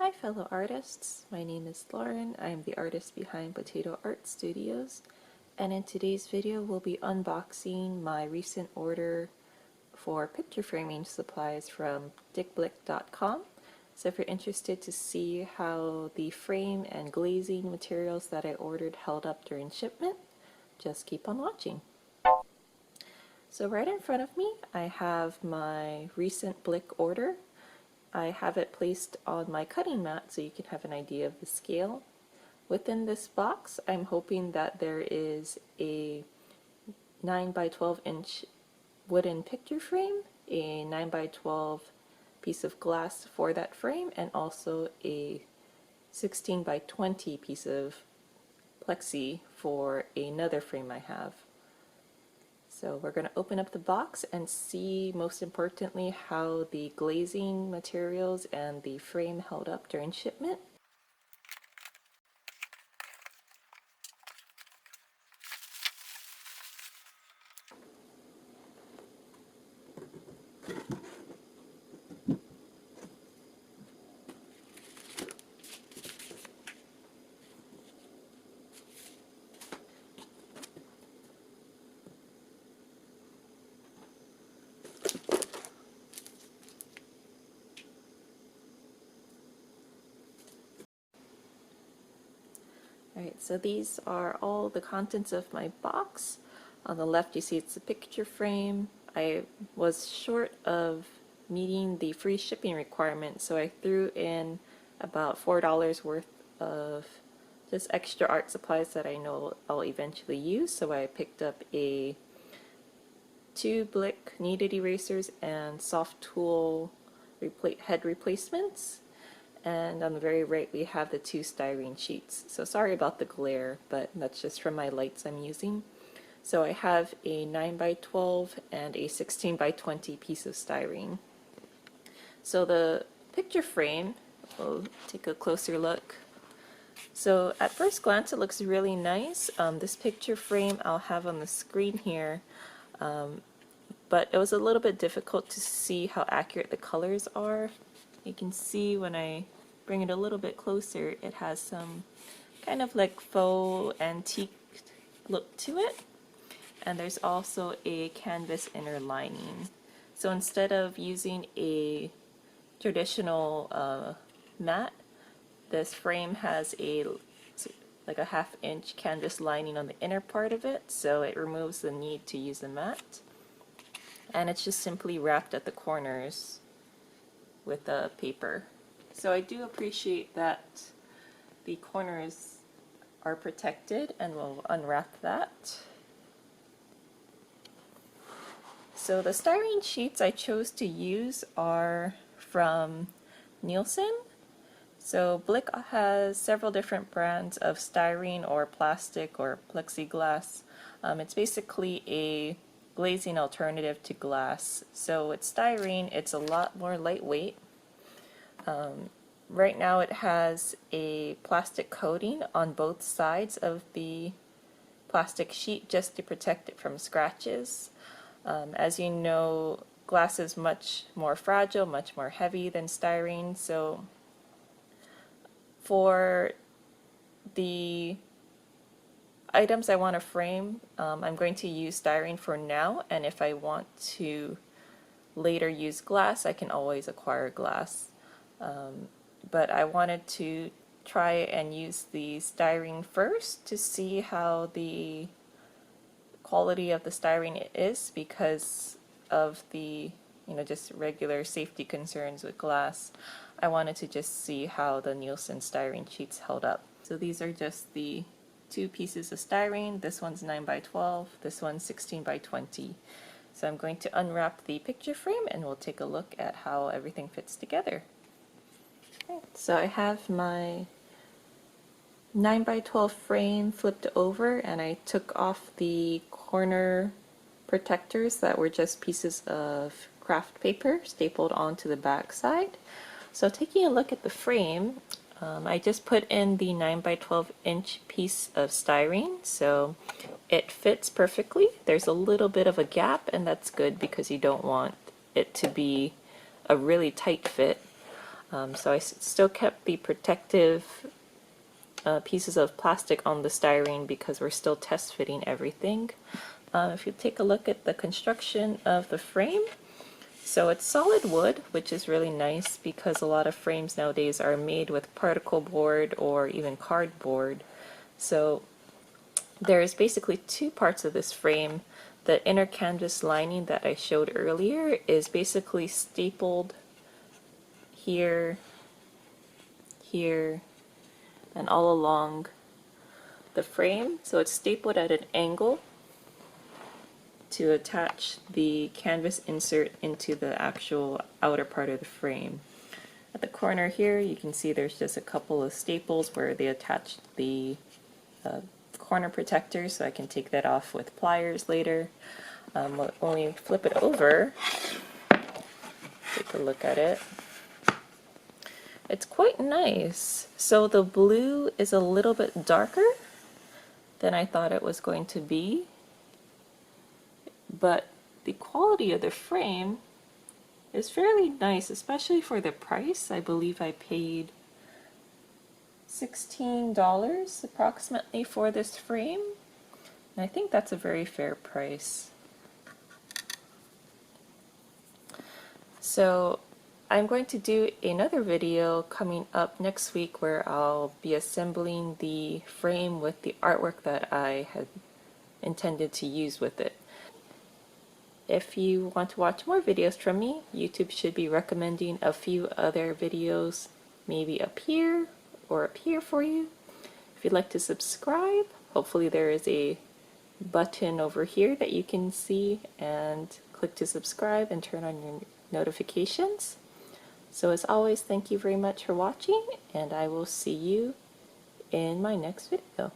Hi fellow artists, my name is Lauren. I am the artist behind Potato Art Studios, and in today's video we'll be unboxing my recent order for picture framing supplies from dickblick.com. So if you're interested to see how the frame and glazing materials that I ordered held up during shipment, just keep on watching. So right in front of me I have my recent Blick order. I have it placed on my cutting mat so you can have an idea of the scale. Within this box, I'm hoping that there is a 9 by 12 inch wooden picture frame, a 9 by 12 piece of glass for that frame, and also a 16 by 20 piece of plexi for another frame I have. So we're going to open up the box and see, most importantly, how the glazing materials and the frame held up during shipment. Alright, so these are all the contents of my box. On the left you see it's a picture frame. I was short of meeting the free shipping requirement, so I threw in about $4 worth of just extra art supplies that I know I'll eventually use. So I picked up two Blick kneaded erasers and soft tool head replacements. And on the very right we have the two styrene sheets. So sorry about the glare, but that's just from my lights I'm using. So I have a 9 by 12 and a 16 by 20 piece of styrene. So the picture frame, we'll take a closer look. So at first glance it looks really nice. This picture frame I'll have on the screen here, but it was a little bit difficult to see how accurate the colors are. You can see when I bring it a little bit closer, it has some kind of like faux antique look to it. And there's also a canvas inner lining. So instead of using a traditional mat, this frame has like a 1/2 inch canvas lining on the inner part of it, so it removes the need to use a mat. And it's just simply wrapped at the corners with a paper. So I do appreciate that the corners are protected, and we'll unwrap that. So the styrene sheets I chose to use are from Nielsen. So Blick has several different brands of styrene or plastic or plexiglass. It's basically a glazing alternative to glass. So with styrene, it's a lot more lightweight. Right now it has a plastic coating on both sides of the plastic sheet just to protect it from scratches. As you know, glass is much more fragile, much more heavy than styrene, so for the items I want to frame, I'm going to use styrene for now, and if I want to later use glass, I can always acquire glass. But I wanted to try and use the styrene first to see how the quality of the styrene is, because of the just regular safety concerns with glass. I wanted to just see how the Nielsen styrene sheets held up. So these are just the two pieces of styrene. This one's 9 by 12, this one's 16 by 20. So I'm going to unwrap the picture frame and we'll take a look at how everything fits together. So I have my 9 by 12 frame flipped over, and I took off the corner protectors that were just pieces of craft paper stapled onto the back side. So taking a look at the frame, I just put in the 9 by 12 inch piece of styrene, so it fits perfectly. There's a little bit of a gap, and that's good because you don't want it to be a really tight fit. So I still kept the protective pieces of plastic on the styrene because we're still test fitting everything. If you take a look at the construction of the frame, so it's solid wood, which is really nice because a lot of frames nowadays are made with particle board or even cardboard. So there's basically two parts of this frame. The inner canvas lining that I showed earlier is basically stapled here, here, and all along the frame. So it's stapled at an angle to attach the canvas insert into the actual outer part of the frame. At the corner here you can see there's just a couple of staples where they attached the corner protector, so I can take that off with pliers later. When we flip it over, take a look at it. It's quite nice. So the blue is a little bit darker than I thought it was going to be, but the quality of the frame is fairly nice, especially for the price. I believe I paid $16 approximately for this frame, and I think that's a very fair price. So I'm going to do another video coming up next week where I'll be assembling the frame with the artwork that I had intended to use with it. If you want to watch more videos from me, YouTube should be recommending a few other videos maybe up here or up here for you. If you'd like to subscribe, hopefully there is a button over here that you can see, and click to subscribe and turn on your notifications. So as always, thank you very much for watching, and I will see you in my next video.